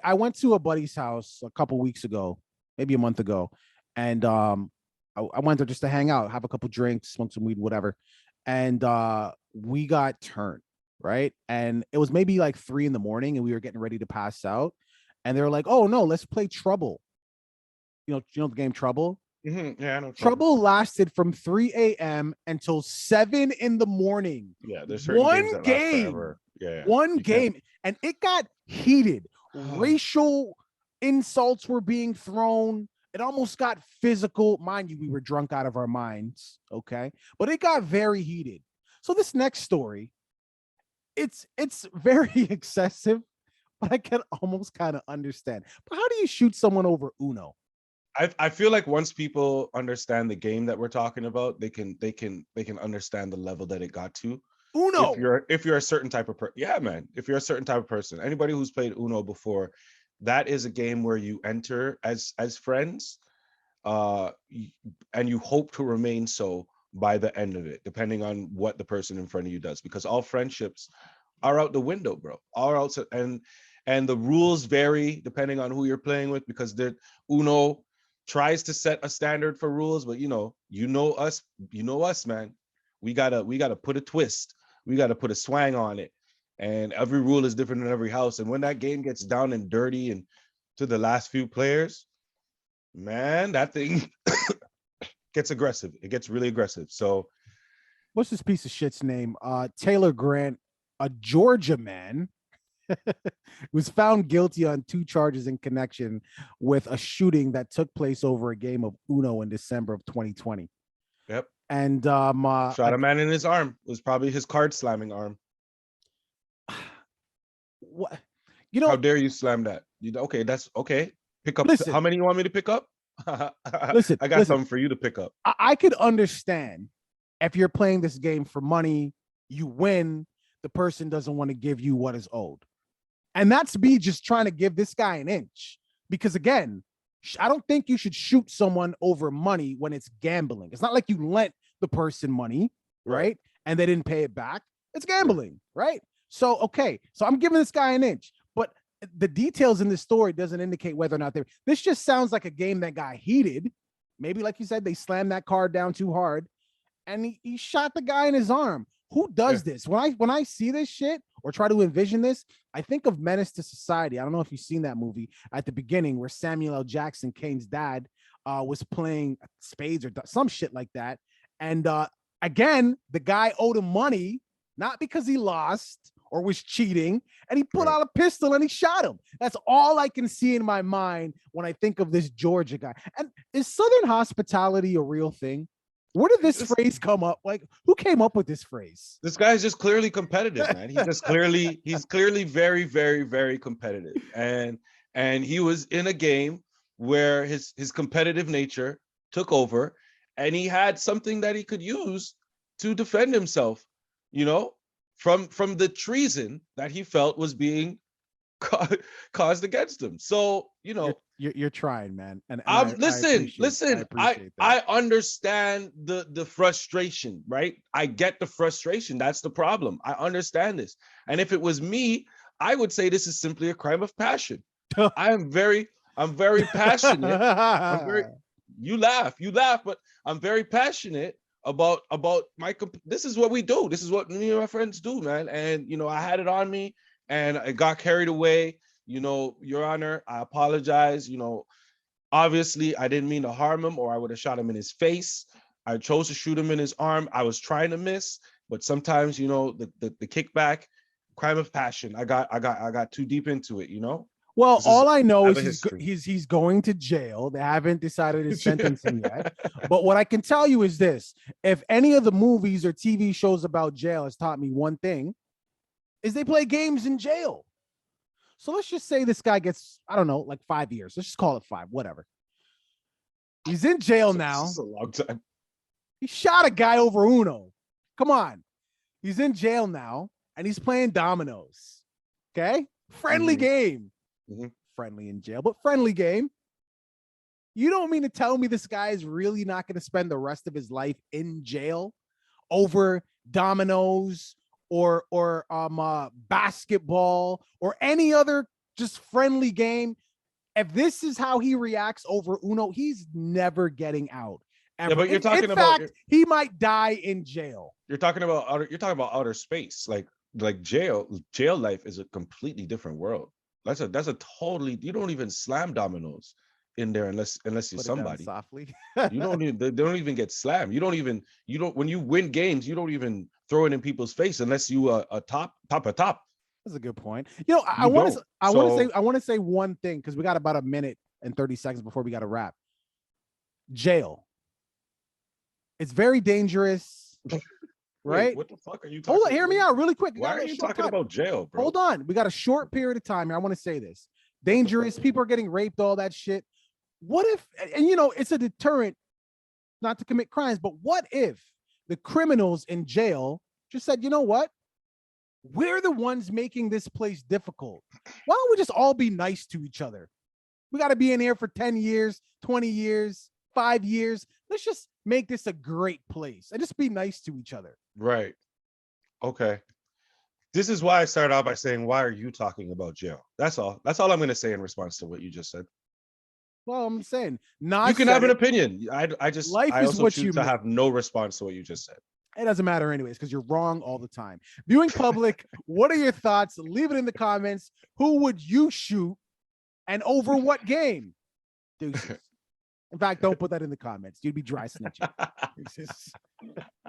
I went to a buddy's house a couple weeks ago, maybe a month ago, and I went there just to hang out, have a couple drinks, smoke some weed, whatever. And we got turned, right? And it was maybe like 3 in the morning, and we were getting ready to pass out. And they were like, "Oh no, let's play Trouble." You know the game Trouble. Yeah, I know trouble. Trouble lasted from 3 a.m. until 7 in the morning. Yeah, there's certain games One that last game, forever. Yeah, yeah. one You can't. game, and it got heated. Racial insults were being thrown. It almost got physical. Mind you, we were drunk out of our minds. Okay. But it got very heated. So this next story, it's very excessive, but I can almost kind of understand. But how do you shoot someone over Uno? I feel like once people understand the game that we're talking about, they can understand the level that it got to. If Uno. you're a certain type of person, yeah, man. If you're a certain type of person, anybody who's played Uno before, that is a game where you enter as friends, and you hope to remain so by the end of it, depending on what the person in front of you does, because all friendships are out the window, bro. All out, and the rules vary depending on who you're playing with, because the Uno tries to set a standard for rules, but you know us, man. We gotta put a twist. We gotta put a swang on it, and every rule is different in every house. And when that game gets down and dirty and to the last few players, man, that thing gets aggressive. It gets really aggressive. So What's this piece of shit's name? Taylor Grant, a Georgia man, was found guilty on 2 charges in connection with a shooting that took place over a game of Uno in December of 2020. yep, And shot a man in his arm. It was probably his card slamming arm. what you How know, dare you slam that? Okay, that's okay. Pick up. listen, How many you want me to pick up? listen, I got listen. something for you to pick up. I could understand if you're playing this game for money, you win, the person doesn't want to give you what is owed. And that's me just trying to give this guy an inch. Because again, I don't think you should shoot someone over money when it's gambling. It's not like you lent the person money, Right. right? And they didn't pay it back. It's Right. gambling, right? So, okay. So I'm giving this guy an inch. But the details in this story doesn't indicate whether or not this just sounds like a game that got heated. Maybe, like you said, they slammed that card down too hard and he shot the guy in his arm. Who Yeah. does this? When I see this shit or try to envision this, I think of Menace to Society. I don't know if you've seen that movie at the beginning where Samuel L. Jackson, Kane's dad, was playing spades or some shit like that. And again, the guy owed him money, not because he lost or was cheating, and he pulled Right. out a pistol and he shot him. That's all I can see in my mind when I think of this Georgia guy. And is Southern hospitality a real thing? Where did this This phrase come up? Like, who came up with this phrase? this guy's just clearly competitive, man. He's clearly very, very, very competitive. And he was in a game where his competitive nature took over, and he had something that he could use to defend himself, you know, from the treason that he felt was being caused against him. So, You're trying, man. And I listen, I listen. I appreciate I that. understand the frustration, right? I get the frustration. That's the problem. I understand this. And if it was me, I would say this is simply a crime of passion. I'm very passionate. I'm very you laugh, but I'm very passionate about this is what we do. This is what me and my friends do, man. And I had it on me and I got carried away. Your Honor, I apologize. Obviously, I didn't mean to harm him, or I would have shot him in his face. I chose to shoot him in his arm. I was trying to miss, but sometimes, the kickback, crime of passion. I got too deep into it. Well, This is all I I know have is a history. he's going to jail. They haven't decided his sentencing yet. But what I can tell you is this: if any of the movies or TV shows about jail has taught me one thing, is they play games in jail. So let's just say this guy gets, I don't know, like 5 years. Let's just call it 5, whatever. He's in jail This now. is a long time. He shot a guy over Uno. Come on. He's in jail now and he's playing dominoes. Okay? Friendly Mhm, game. mhm. Friendly in jail, but friendly game. You don't mean to tell me this guy is really not going to spend the rest of his life in jail over dominoes or basketball or any other just friendly game. If this is how he reacts over Uno, he's never getting out. Ever. Yeah, but you're talking in about fact, he might die in jail. You're talking about outer space, like jail life is a completely different world. That's a totally, you don't even slam dominoes in there unless you're Put somebody. softly. You don't even they don't even get slammed. You don't when you win games, you don't even throw it in people's face unless you a top. That's a good point. You know, I You want don't. to I want to say one thing because we got about a minute and 30 seconds before we got to wrap. Jail. It's very dangerous. Right? Wait, what the fuck are you talking? Hold on, hear me out really quick. Why are you talking about jail, bro? Hold on. We got a short period of time here. I want to say this. Dangerous. People are getting raped, all that shit. What if, and you know, it's a deterrent not to commit crimes, but what if the criminals in jail just said, you know what? We're the ones making this place difficult. Why don't we just all be nice to each other? We got to be in here for 10 years, 20 years, 5 years. Let's just make this a great place and just be nice to each other. Right. Okay. This is why I started out by saying, why are you talking about jail? That's all. That's all I'm going to say in response to what you just said. Well, I'm saying, you can have an opinion. I also choose to have no response to what you just said. It doesn't matter anyways, because you're wrong all the time. Viewing public, what are your thoughts? Leave it in the comments. Who would you shoot and over what game? Deuces. In fact, don't put that in the comments. You'd be dry snitching.